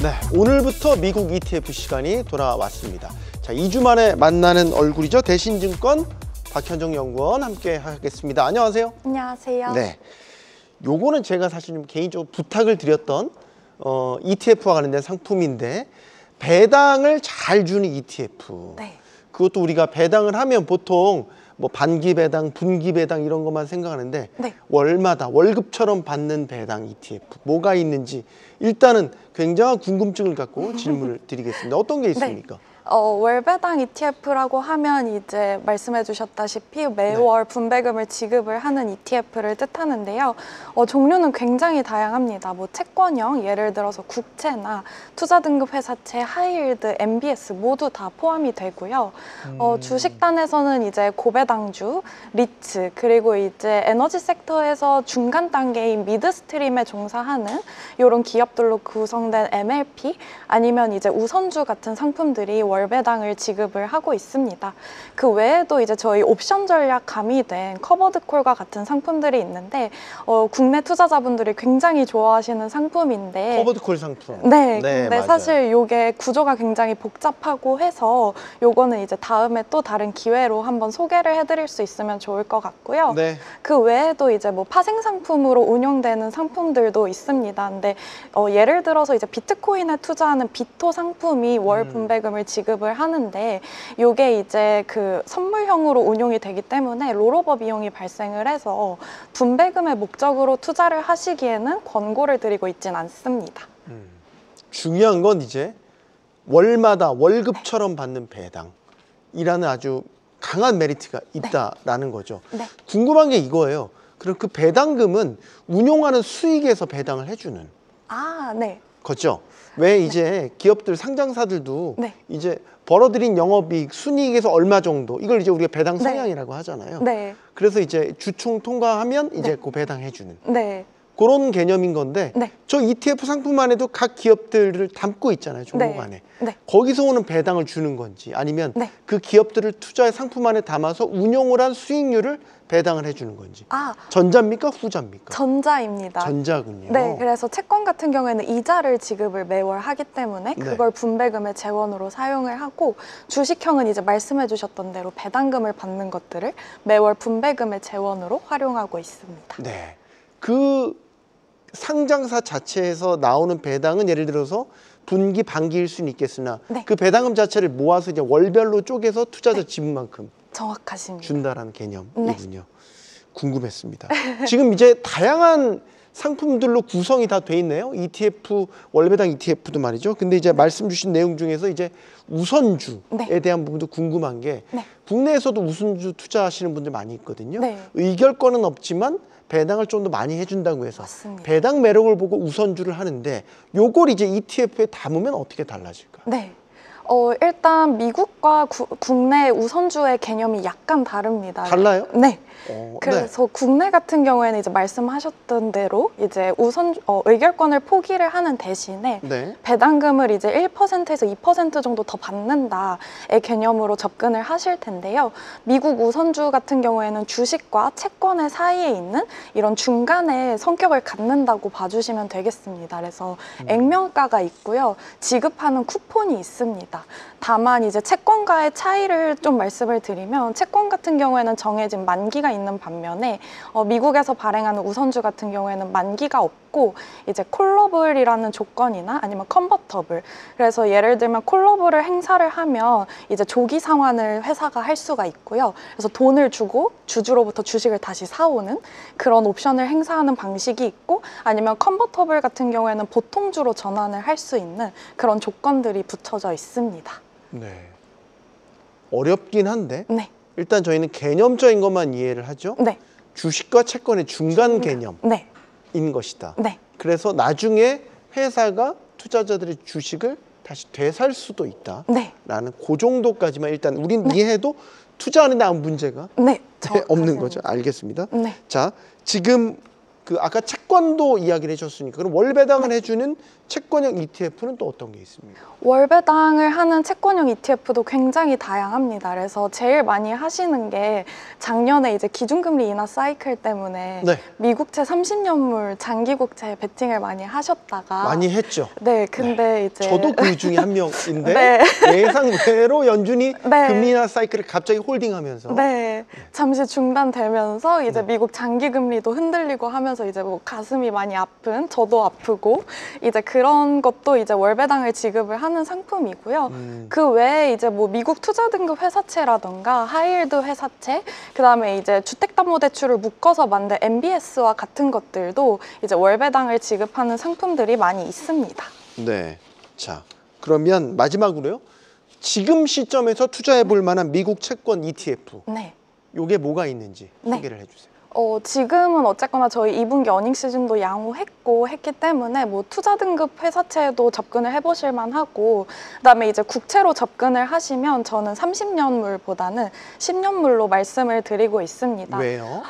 네, 오늘부터 미국 ETF 시간이 돌아왔습니다. 자, 2주 만에 만나는 얼굴이죠. 대신증권 박현정 연구원 함께 하겠습니다. 안녕하세요. 안녕하세요. 네, 요거는 제가 사실 좀 개인적으로 부탁을 드렸던 ETF와 관련된 상품인데, 배당을 잘 주는 ETF. 네. 그것도 우리가 배당을 하면 보통 뭐 반기 배당, 분기 배당 이런 것만 생각하는데, 네. 월마다 월급처럼 받는 배당 ETF 뭐가 있는지 일단은 굉장한 궁금증을 갖고 질문을 드리겠습니다. 어떤 게 있습니까? 월배당 ETF라고 하면 이제 말씀해 주셨다시피 매월 분배금을 지급을 하는 ETF를 뜻하는데요. 종류는 굉장히 다양합니다. 뭐 채권형, 예를 들어서 국채나 투자등급회사채, 하이힐드, MBS 모두 다 포함이 되고요. 주식단에서는 이제 고배당주, 리츠, 그리고 이제 에너지 섹터에서 중간 단계인 미드스트림에 종사하는 이런 기업들로 구성된 MLP, 아니면 이제 우선주 같은 상품들이 월배당을 지급을 하고 있습니다. 그 외에도 이제 저희 옵션 전략 가미된 커버드콜과 같은 상품들이 있는데, 국내 투자자분들이 굉장히 좋아하시는 상품인데, 커버드콜 상품. 네, 네, 근데 맞아요. 사실 이게 구조가 굉장히 복잡하고 해서 요거는 이제 다음에 또 다른 기회로 한번 소개를 해드릴 수 있으면 좋을 것 같고요. 네. 그 외에도 이제 뭐 파생 상품으로 운영되는 상품들도 있습니다. 근데 예를 들어서 이제 비트코인에 투자하는 비토 상품이 월 분배금을 지급을 하는데, 요게 이제 그 선물형으로 운용이 되기 때문에 롤오버 비용이 발생을 해서 분배금의 목적으로 투자를 하시기에는 권고를 드리고 있진 않습니다. 중요한 건 이제 월마다 월급처럼 받는 배당이라는 아주 강한 메리트가 있다라는 거죠. 네. 궁금한 게 이거예요. 그럼 그 배당금은 운용하는 수익에서 배당을 해주는 아, 네. 거죠. 왜 이제 기업들, 상장사들도 네. 이제 벌어들인 영업이익, 순이익에서 얼마 정도, 이걸 이제 우리가 배당 네. 성향이라고 하잖아요. 네. 그래서 이제 주총 통과하면 이제 그 배당해주는 네. 그런 개념인 건데, 네. 저 ETF 상품만 해도 각 기업들을 담고 있잖아요, 종목 안에. 네. 거기서 오는 배당을 주는 건지, 아니면 네. 그 기업들을 투자의 상품 안에 담아서 운용을 한 수익률을 배당을 해주는 건지. 아, 전자입니까, 후자입니까? 전자입니다. 전자군요. 네, 그래서 채권 같은 경우에는 이자를 지급을 매월 하기 때문에 그걸 분배금의 재원으로 사용을 하고, 주식형은 이제 말씀해 주셨던 대로 배당금을 받는 것들을 매월 분배금의 재원으로 활용하고 있습니다. 네. 그 상장사 자체에서 나오는 배당은 예를 들어서 분기, 반기일 수는 있겠으나, 네. 그 배당금 자체를 모아서 이제 월별로 쪼개서 투자자 지분만큼 정확하십니다. 준다라는 개념이군요. 궁금했습니다. 지금 이제 다양한 상품들로 구성이 다 돼 있네요. ETF, 월배당 ETF도 말이죠. 근데 이제 말씀 주신 내용 중에서 이제 우선주에 대한 부분도 궁금한 게, 국내에서도 우선주 투자하시는 분들 많이 있거든요. 의결권은 없지만 배당을 좀 더 많이 해준다고 해서 맞습니다. 배당 매력을 보고 우선주를 하는데, 요걸 이제 ETF에 담으면 어떻게 달라질까? 네. 일단 미국과 국내 우선주의 개념이 약간 다릅니다. 달라요? 네. 그래서 국내 같은 경우에는 이제 말씀하셨던 대로 이제 의결권을 포기를 하는 대신에 배당금을 이제 1%에서 2% 정도 더 받는다의 개념으로 접근을 하실 텐데요. 미국 우선주 같은 경우에는 주식과 채권의 사이에 있는 이런 중간에 성격을 갖는다고 봐주시면 되겠습니다. 그래서 액면가가 있고요. 지급하는 쿠폰이 있습니다. 다만 이제 채권과의 차이를 좀 말씀을 드리면, 채권 같은 경우에는 정해진 만기가 있는 반면에 미국에서 발행하는 우선주 같은 경우에는 만기가 없고 이제 콜러블이라는 조건이나 아니면 컨버터블, 그래서 예를 들면 콜러블을 행사를 하면 이제 조기 상환을 회사가 할 수가 있고요. 그래서 돈을 주고 주주로부터 주식을 다시 사오는 그런 옵션을 행사하는 방식이 있고, 아니면 컨버터블 같은 경우에는 보통주로 전환을 할 수 있는 그런 조건들이 붙여져 있습니다. 네. 어렵긴 한데 네. 일단 저희는 개념적인 것만 이해를 하죠. 네. 주식과 채권의 중간 개념인 네. 것이다. 네. 그래서 나중에 회사가 투자자들의 주식을 다시 되살 수도 있다라는 그 정도까지만 일단 우린 이해해도 투자하는데 아무 문제가 없는 거죠. 알겠습니다. 자, 지금 그 아까 채권도 이야기를 해줬으니까, 그럼 월배당을 해주는 채권형 ETF는 또 어떤 게 있습니까? 월배당을 하는 채권형 ETF도 굉장히 다양합니다. 그래서 제일 많이 하시는 게 작년에 이제 기준금리 인하 사이클 때문에 네. 미국채 30년물 장기국채 베팅을 많이 하셨다가 많이 했죠. 네, 근데 네. 이제 저도 그 중에 한 명인데 네. 예상외로 연준이 네. 금리 인하 사이클을 갑자기 홀딩하면서 네, 잠시 중단되면서 이제 네. 미국 장기금리도 흔들리고 하면서 이제 뭐 가슴이 많이 아픈, 저도 아프고 이제 그런 것도 이제 월배당을 지급을 하는 상품이고요. 그 외에 이제 뭐 미국 투자등급 회사채라던가 하이힐드 회사채, 그다음에 이제 주택담보대출을 묶어서 만든 MBS와 같은 것들도 이제 월배당을 지급하는 상품들이 많이 있습니다. 네. 자, 그러면 마지막으로요. 지금 시점에서 투자해 볼 만한 미국 채권 ETF. 네. 요게 뭐가 있는지 소개를 해주세요. 지금은 어쨌거나 저희 2분기 어닝 시즌도 양호했고 했기 때문에 뭐 투자 등급 회사채도 접근을 해보실 만하고, 그다음에 이제 국채로 접근을 하시면 저는 30년물보다는 10년물로 말씀을 드리고 있습니다. 왜요?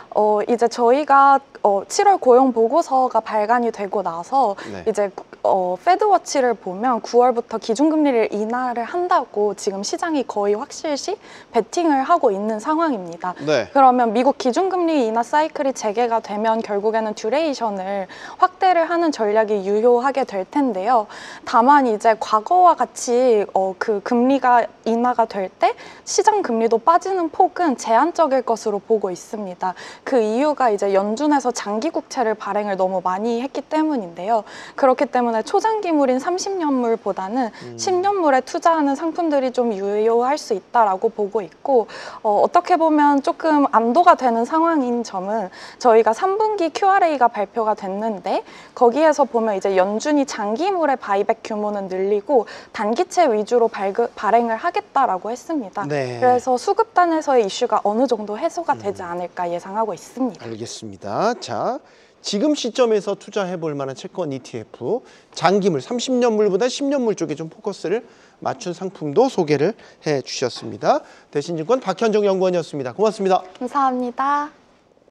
이제 저희가 7월 고용 보고서가 발간이 되고 나서 네. 이제 페드워치를 보면 9월부터 기준금리를 인하를 한다고 지금 시장이 거의 확실시 베팅을 하고 있는 상황입니다. 네. 그러면 미국 기준금리 인하 사이클이 재개가 되면 결국에는 듀레이션을 확대를 하는 전략이 유효하게 될 텐데요. 다만 이제 과거와 같이 그 금리가 인하가 될 때 시장 금리도 빠지는 폭은 제한적일 것으로 보고 있습니다. 그 이유가 이제 연준에서 장기 국채를 발행을 너무 많이 했기 때문인데요. 그렇기 때문에 초장기물인 30년물보다는 10년물에 투자하는 상품들이 좀 유효할 수 있다라고 보고 있고, 어떻게 보면 조금 안도가 되는 상황인 점은 저희가 3분기 QRA가 발표가 됐는데 거기에서 보면 이제 연준이 장기물의 바이백 규모는 늘리고 단기채 위주로 발행을 하겠다라고 했습니다. 네. 그래서 수급단에서의 이슈가 어느 정도 해소가 되지 않을까 예상하고 있습니다. 알겠습니다. 자, 지금 시점에서 투자해 볼 만한 채권 ETF, 장기물, 30년물보다 10년물 쪽에 좀 포커스를 맞춘 상품도 소개를 해 주셨습니다. 대신증권 박현정 연구원이었습니다. 고맙습니다. 감사합니다.